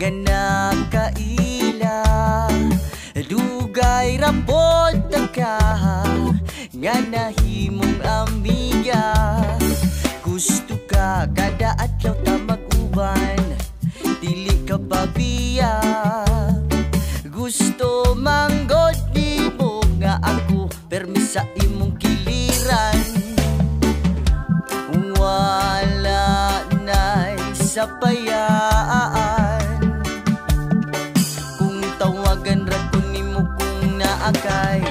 nga nakaila. Dugay rapod ka nga nahimong amiga. Gusto ka kada adlaw ta mag-uban, dili ka pabiya. Gusto manggod nimo nga ako permi sa imong kiliran. Wala na'y sapayaan kung tawagan ra ko nimo kung naakay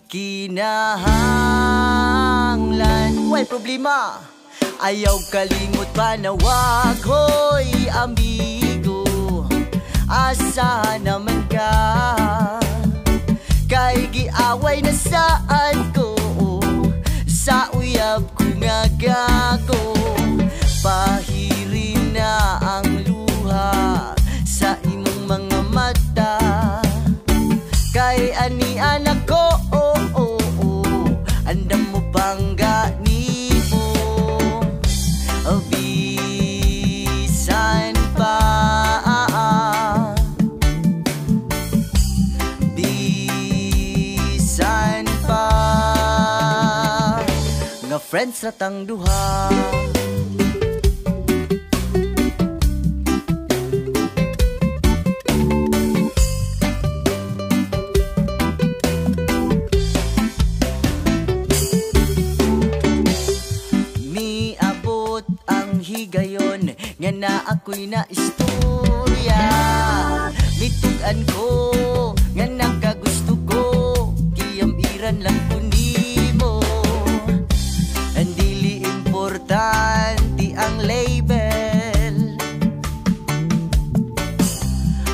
kinahanglan. Way problema, ayaw kalimot panawag. Hoy amigo, asa naman ka? Kay giaway na saan ko sa uyab ko nga gago. Pahirin na ang luha sa imong mga mata. Kay ani anak ko, andam mo bangga nimo. Bisan pa, bisan pa, nga friends na tang duha. Miabot ang higayon nga na ako'y na istorya. Mitugan ko nga nakagusto ko, kiyamiran lang ko nimo. Andili importante ang label,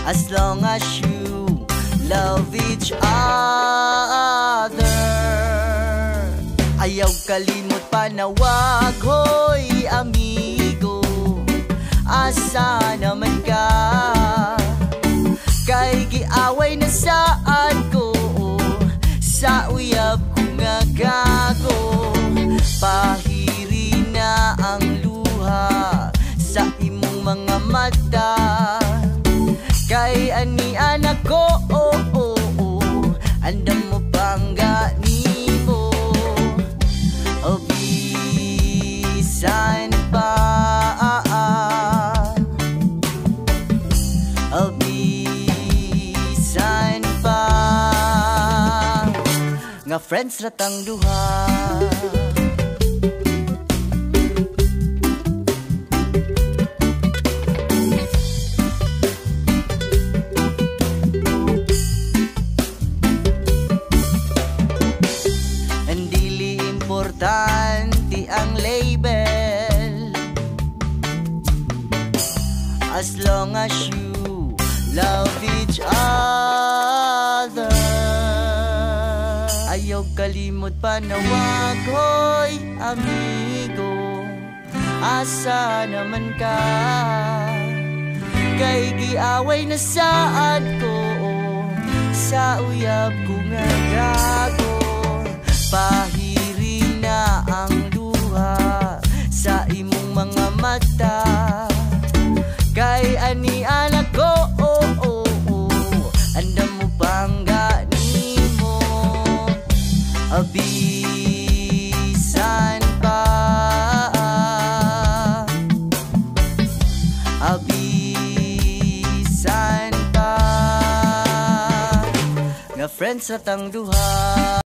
as long as you love each other. Ayaw kalimot panawag. Hoy amigo, asa naman ka? Kay giaway na saan ko sa uyab ko nga gago. Pahiri na ang luha sa imong mga mata. Kay ani anak ko, andam mo bangga nimo. Bisan pa, bisan pa, nga friends ratang duha. Andili importante ang label, as long as you love each other. Ayaw kalimot panawag. Hoy amigo, asa naman ka? Kay giaway na saan ko sa uyab ko nga gago. Pahiri na ang luha sa imong mga mata. Kay ani anak ko, andam mo bangga nimo. Bisan pa, bisan pa, nga friends ratang duha.